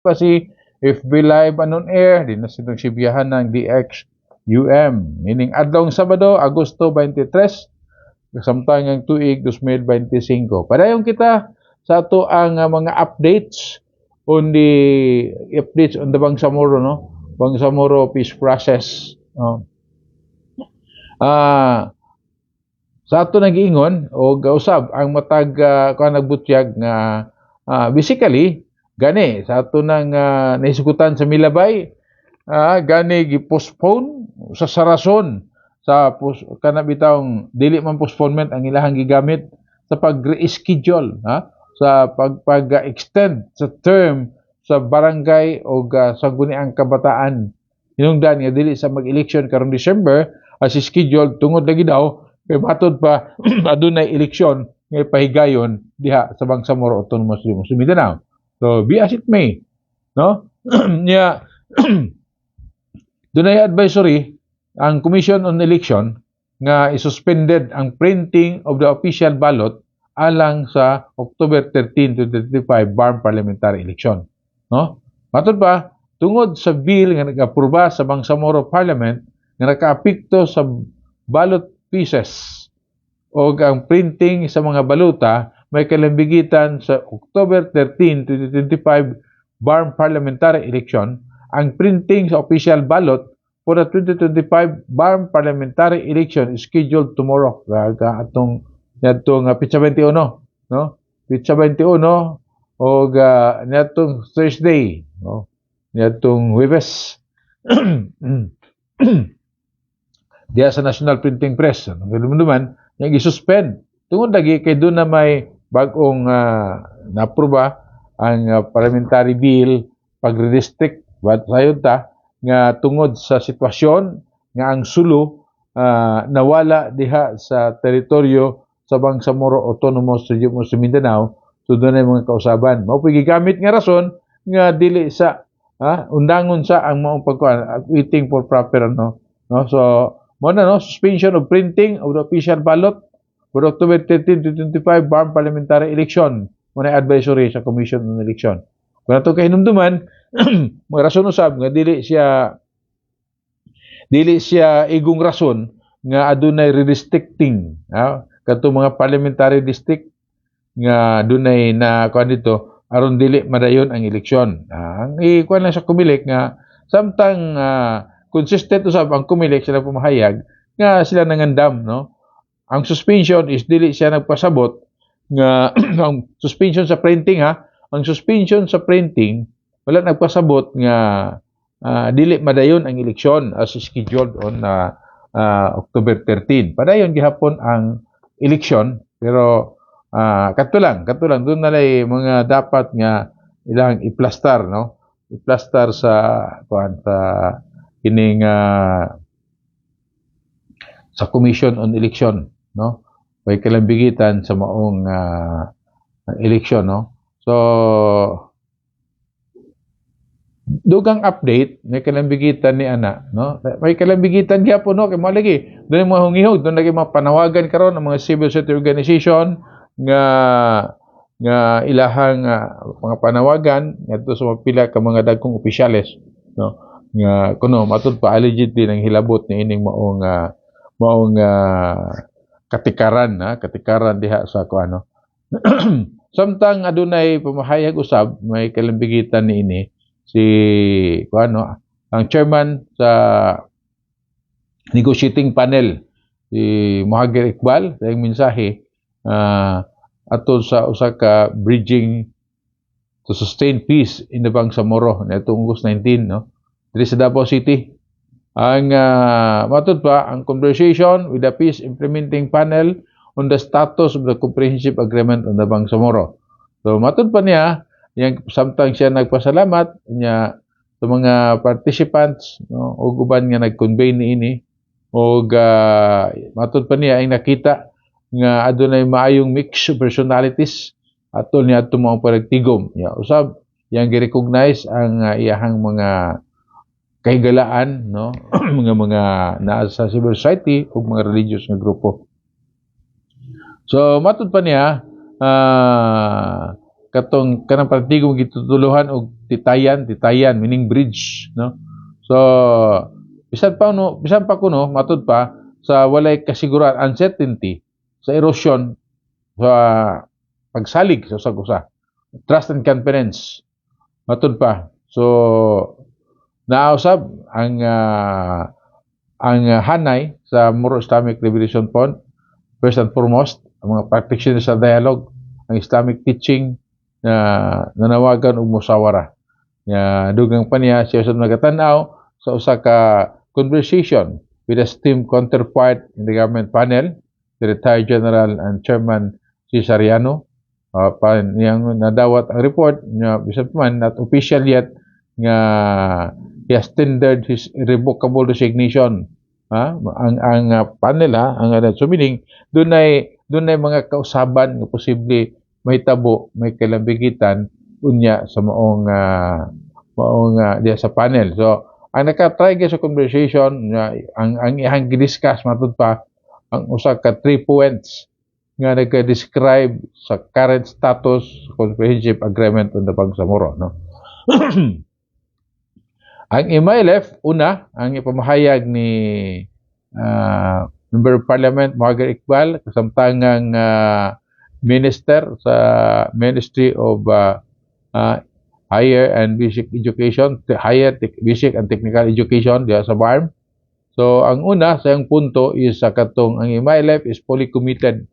pa si FB Live and on air, di na silang sibiyahan ng DXUM. Meaning, adlong Sabado, Agosto 23, samtang ang tuig 2025. Padayon kita sa ato ang mga updates on the Bangsamoro, no? Bangsamoro peace process. Sa ato nag-iingon o gausab ang matag nagbutyag nga basically gani sa ato nang naisigutan sa Milabay, gani gi-postpone sa rason sa kanabitawng dili man postponement ang ilahang gigamit sa pag-reschedule sa pag-extend sa term sa barangay o sa guniang kabataan. Hinungdan nga dili sa mag-election karong December as schedule tungod lagi daw kay matod pa adunay eleksyon nga pahigayon diha sa Bangsamoro Autonomous Region sa Mindanao. So be as it may, no? Nya dunay advisory ang Commission on Election nga isuspended ang printing of the official ballot alang sa October 13 to 35 BARM parliamentary election, no? Matod pa tungod sa bill nga nag-aproba sa Bangsamoro Parliament nga nakaapekto sa ballot pieces o ang printing sa mga baluta may kalambigitan sa October 13 to 25 BARM parliamentary election. Ang printing sa official ballot for the 2025 BARM parliamentary election is scheduled tomorrow. Atong Pitsa 21, no? Pitsa 21 o niatong Thursday, no? Niatong Huwebes. Diya sa National Printing Press, naman yung i-suspend. Tungod lagi kay doon na may bagong na-aproba ang parliamentary bill pag-restrict sayod ta nga tungod sa sitwasyon nga ang sulo nawala diha sa teritoryo sa Bangsamoro Autonomous Region sa Mindanao, so doon ay mga kausaban. Mao gigamit nga rason nga dili sa undangon sa ang maong pagkuan waiting for proper no. So mo na no, suspension of printing of the official ballot for October 13 to 25 BARM parliamentary election. Mo na advisory sa Commission on Election. Kung ato kay hinumduman, mga rason usab nga dili siya igong rason nga adunay restricting kadto mga parliamentary district nga dunay na kuan dito aron dili madayon ang eleksyon. Ang ikuan lang sa kumilik nga samtang consistent usab ang kumilik sila pumahayag nga sila nangandam, no? Ang suspension is dili siya nagpasabot nga ang suspension sa printing ang suspension sa printing wala nagpasabot nga dili madayon ang eleksyon as scheduled on October 13. Padayon gihapon ang eleksyon pero katulang doon nalay mga dapat nga ilang iplastar, no? Iplastar sa kining sa Commission on Election, no? May kalambigitan sa maong eleksyon, no? So dugang update may kalambigitan ni ana, no? May kalambigitan gyapon, no? Kay mo lagi doon mga hungihog, doon lagi mga panawagan karon ng mga civil society organization nga ilahang mga panawagan ngadto sa pila ka mga dagkong opisyales, no? Nga kuno matud pa allegedly nang hilabot ni ining maong katikaran diha sa kuano. Samtang adunay pamahayag usab may kalambigitan ni ini si kuano ang chairman sa negotiating panel si Mohagir Iqbal sa iyang mensahe atol sa usa ka bridging to sustain peace in the Bangsamoro nitong August 19, no? Diri sa Davao City. Ang matud pa ang conversation with the Peace Implementing Panel on the status of the Comprehensive Agreement on the Bangsamoro. So matud pa niya yang samtang siya nagpasalamat niya sa mga participants, no, o guban nga nag-convey niini o matud pa niya ang nakita nga adunay maayong mix of personalities atol niya atong mga paragtigom. Usab yang gi-recognize ang iyahang mga kahigalaan, no? mga naa sa civil society ug mga religious nga grupo. So matud pa niya katong kanang partigong gitutuluhan og titayan meaning bridge, no? So bisan pa kuno matud pa sa walay kasiguran, uncertainty sa erosion sa pagsalig sa usag-usa, trust and confidence matud pa. So nausab ang hanay sa Moro Islamic Liberation Front, first and foremost ang mga practitioners sa dialogue, ang Islamic teaching na nanawagan og musawara. Dugang pa niya siya sa nagatanaw sa usa ka conversation with a esteemed counterpart in the government panel, the retired General and Chairman Cesariano. Niyang nadawat ang report niya, bisan man not official yet, nga he has tendered his irrevocable resignation. Ang panel, so meaning dunay mga kausaban nga posible may tabo, may kalambigitan unya sa maong diya sa panel. So ang naka-try sa conversation ang ihang gidiscuss matud pa ang usa ka 3 points nga nagka-describe sa current status comprehensive agreement on the Bangsamoro, no? Ang MILF, una, ang ipamahayag ni Member of Parliament Margaret Iqbal, kasamtangang Minister sa Ministry of Higher and Basic Education, Basic and Technical Education diya sa BARM. So, ang una sa iyang punto is sa katong ang MILF is fully committed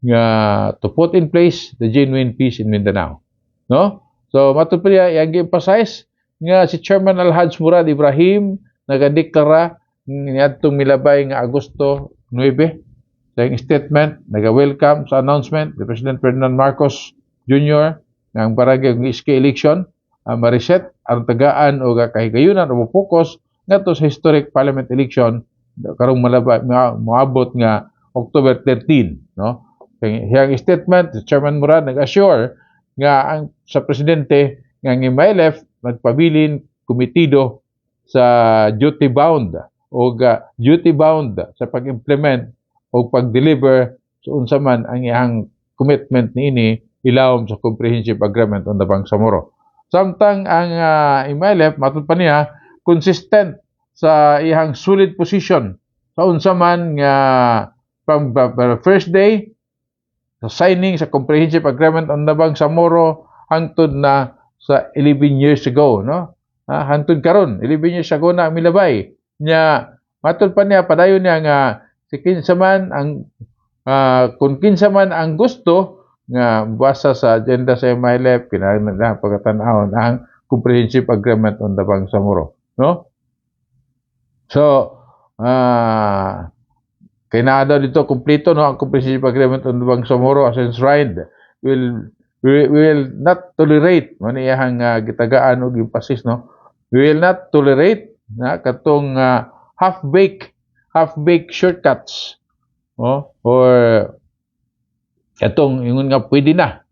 to put in place the genuine peace in Mindanao. No? So, matod pa niya, i-emphasize nga si Chairman Al-Haj Murad Ibrahim nagadeklara niadtong milabay nga Agosto 9 sa iyang statement, naga-welcome sa announcement ni President Ferdinand Marcos Jr. nga ang barangay ng SK election ma-reset ang tagaan o kahigayunan o focus ngadto sa historic parliament election karong moabot nga October 13, no? Hiyang statement, si Chairman Murad nag-assure nga ang sa presidente nga ang MILF nagpabilin komitido sa duty bound sa pag-implement o pag-deliver sa unsa man ang iyang commitment niini ilawom sa comprehensive agreement on the Bangsamoro. Samtang ang MILF matud pa niya consistent sa iyang solid position sa unsa man nga from first day sa signing sa comprehensive agreement on the Bangsamoro hangtod na sa 11 years ago, no? Hangtod karon 11 years ago na milabay nya matud pa niya padayon niya nga si kinsa man ang kung kinsa man ang gusto nga basa sa agenda sa MILF kinahanglan pagkatan-awon ang comprehensive agreement on the Bangsamoro, no? So kinahanglan dito kumpleto, no, ang comprehensive agreement on the Bangsamoro as enshrined we will not tolerate maniyahang gitagaan og emphasis, no, we will not tolerate na katong half-baked shortcuts, or katong ingon nga pwede na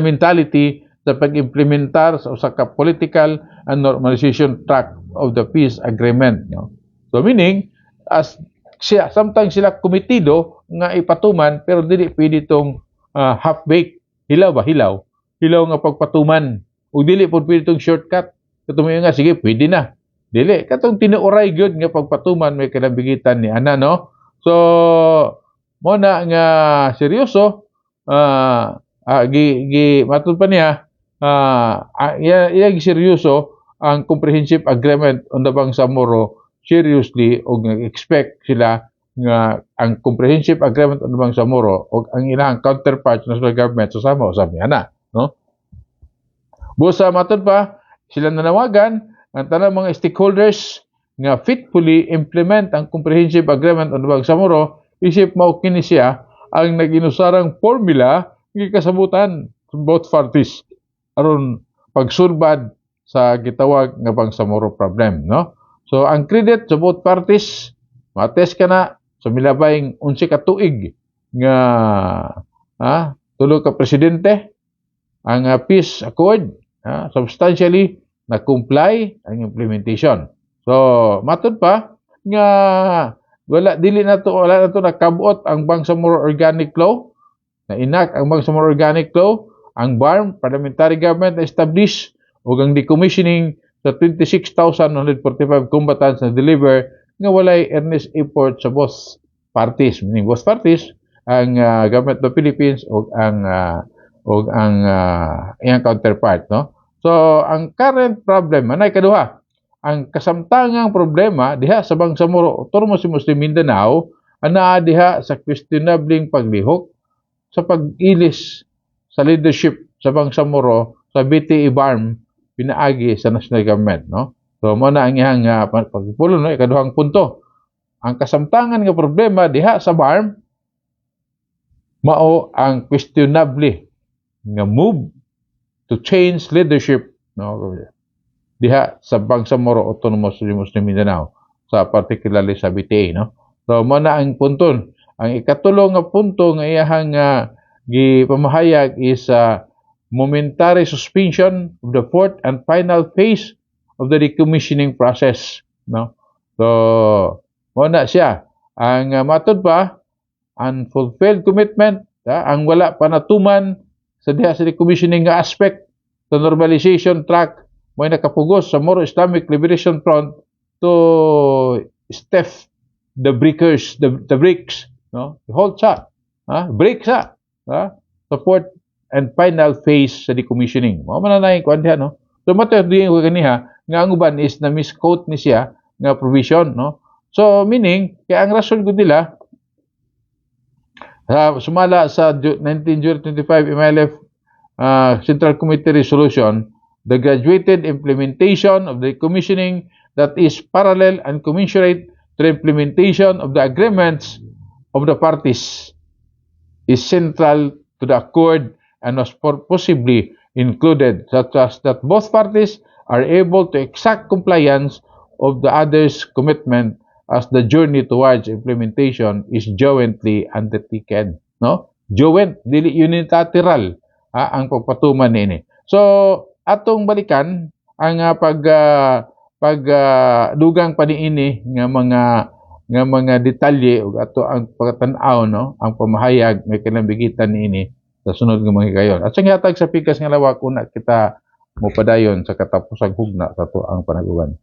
mentality sa pag-implementar sa usa ka political and normalization track of the peace agreement, no? So meaning as sometimes sila komitido nga ipatuman pero dili pwede tong half-baked, hilaw nga pagpatuman ug dili pud pwede tong shortcut katong nga sige pwede na, dili katong tinuoray gyud nga pagpatuman may kalambigitan ni ana, no? So mo na nga seryoso matud pa niya iyang seryoso ang comprehensive agreement on the Bangsamoro seriously og nag-expect sila nga ang comprehensive agreement on the Bangsamoro o ang ilang counterparts national government sasama usab niana, no? Busa matud pa sila nanawagan ang tanang mga stakeholders nga fitfully implement ang comprehensive agreement on the Bangsamoro isip mao kini siya ang naginusarang formula gikasabutan sa both parties aron pagsulbad sa gitawag nga Bangsamoro problem, no? So ang credit sa both parties mates kana sa milabay 11 ka tuig nga tulo ka presidente ang peace accord substantially na-comply ang implementation. So matud pa nga wala na to nakabot ang Bangsamoro Organic Law na enact ang Bangsamoro Organic Law ang BARM, Parliamentary Government established ug ang decommissioning sa 26,145 combatants na deliver nga walay earnest effort sa both parties, meaning both parties, ang government of the Philippines ug ang iyang counterpart, no? So ang current problem anay kaduha, ang kasamtangang problema diha sa Bangsamoro Autonomous Muslim Mindanao ana diha sa questionabling paglihok sa pag-ilis sa leadership sa Bangsamoro sa BTE BARM pinaagi sa national government, no? So mo na ang iyang pagpulo, no, ikaduhang punto. Ang kasamtangan nga problema diha sa BARM mao ang questionably nga move to change leadership, no, diha sa Bangsamoro Autonomous Muslim Mindanao, sa particularly sa BTA, no? So mo na ang punto. Ang ikatulo nga punto nga iyahang gipamahayag is momentary suspension of the fourth and final phase of the decommissioning process, no? So mo na siya ang matud pa unfulfilled commitment, ang wala pa natuman sa diha sa decommissioning nga aspect sa normalization track mo nakapugos sa Moro Islamic Liberation Front to step the breakers, the breaks, no? Hold sa, break sa, support and final phase sa decommissioning. Mao man na kuan diha, no? So matter diin ko kaniha nga ang uban is na misquote ni siya nga provision, no? So meaning kay ang rason gud nila sumala sa 19 June 25 MLF Central Committee Resolution, the graduated implementation of the decommissioning that is parallel and commensurate to the implementation of the agreements of the parties is central to the accord and was possibly included, such as that both parties are able to exact compliance of the other's commitment as the journey towards implementation is jointly undertaken, no? Joint, dili unilateral ang pagpatuman nini. So atong balikan ang dugang paniini nga mga detalye ug ato ang pagtan-aw, no, ang pamahayag may kinambigitan niini sa sunod nga mga higayon. At sa gihatag sa pikas nga lawak una kita mopadayon sa katapusang hugna sa ato ang panaguban.